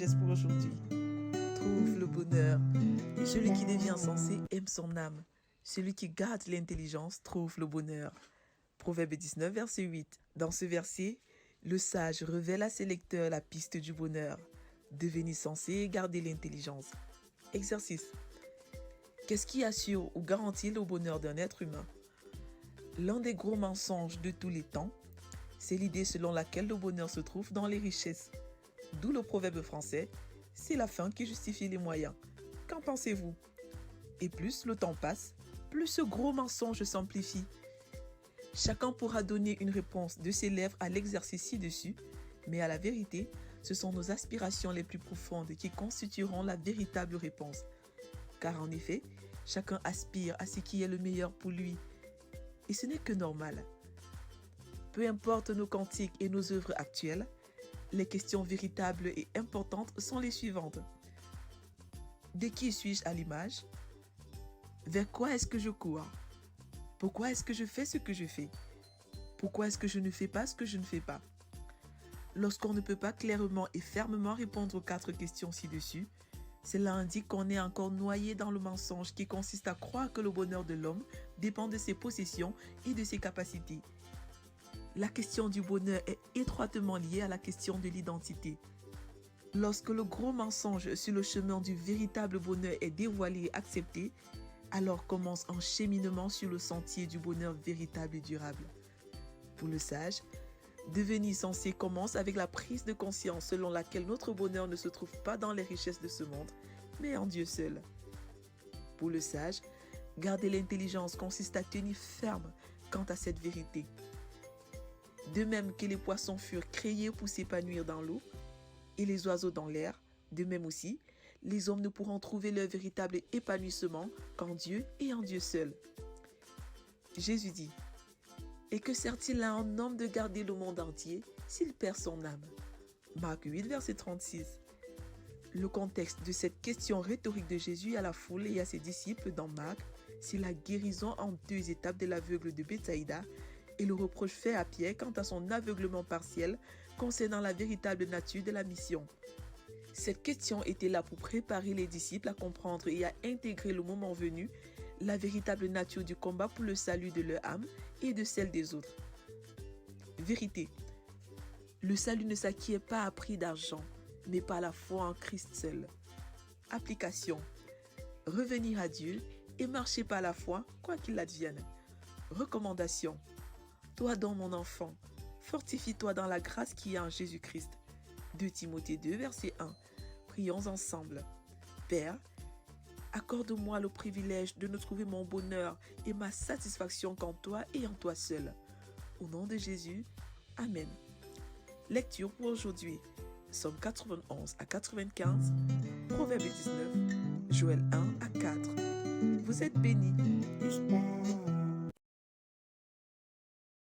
sagesse pour aujourd'hui. Trouve le bonheur. Celui qui devient sensé aime son âme. Celui qui garde l'intelligence trouve le bonheur. Proverbe 19, verset 8. Dans ce verset, le sage révèle à ses lecteurs la piste du bonheur. Devenir sensé et garder l'intelligence. Exercice. Qu'est-ce qui assure ou garantit le bonheur d'un être humain? L'un des gros mensonges de tous les temps, c'est l'idée selon laquelle le bonheur se trouve dans les richesses. D'où le proverbe français, c'est la fin qui justifie les moyens. Qu'en pensez-vous? Et plus le temps passe, plus ce gros mensonge s'amplifie. Chacun pourra donner une réponse de ses lèvres à l'exercice ci-dessus, mais à la vérité, ce sont nos aspirations les plus profondes qui constitueront la véritable réponse. Car en effet, chacun aspire à ce qui est le meilleur pour lui. Et ce n'est que normal. Peu importe nos cantiques et nos œuvres actuelles, les questions véritables et importantes sont les suivantes. De qui suis-je à l'image? Vers quoi est-ce que je cours? Pourquoi est-ce que je fais ce que je fais? Pourquoi est-ce que je ne fais pas ce que je ne fais pas? Lorsqu'on ne peut pas clairement et fermement répondre aux 4 questions ci-dessus, cela indique qu'on est encore noyé dans le mensonge qui consiste à croire que le bonheur de l'homme dépend de ses possessions et de ses capacités. La question du bonheur est étroitement liée à la question de l'identité. Lorsque le gros mensonge sur le chemin du véritable bonheur est dévoilé et accepté, alors commence un cheminement sur le sentier du bonheur véritable et durable. Pour le sage, devenir sensé commence avec la prise de conscience selon laquelle notre bonheur ne se trouve pas dans les richesses de ce monde, mais en Dieu seul. Pour le sage, garder l'intelligence consiste à tenir ferme quant à cette vérité. De même que les poissons furent créés pour s'épanouir dans l'eau et les oiseaux dans l'air, de même aussi, les hommes ne pourront trouver leur véritable épanouissement qu'en Dieu et en Dieu seul. Jésus dit: « Et que sert-il à un homme de garder le monde entier s'il perd son âme ?» Marc 8, verset 36. Le contexte de cette question rhétorique de Jésus à la foule et à ses disciples dans Marc, c'est la guérison en 2 étapes de l'aveugle de Bethsaïda et le reproche fait à Pierre quant à son aveuglement partiel concernant la véritable nature de la mission. Cette question était là pour préparer les disciples à comprendre et à intégrer le moment venu la véritable nature du combat pour le salut de leur âme et de celle des autres. Vérité. Le salut ne s'acquiert pas à prix d'argent, mais par la foi en Christ seul. Application. Revenir à Dieu et marcher par la foi, quoi qu'il advienne. Recommandation. Toi donc mon enfant, fortifie-toi dans la grâce qui est en Jésus-Christ. 2 Timothée 2, verset 1. Prions ensemble. Père, accorde-moi le privilège de ne trouver mon bonheur et ma satisfaction qu'en toi et en toi seul. Au nom de Jésus, Amen. Lecture pour aujourd'hui. Psaume 91 à 95, Proverbe 19, Joël 1 à 4. Vous êtes bénis.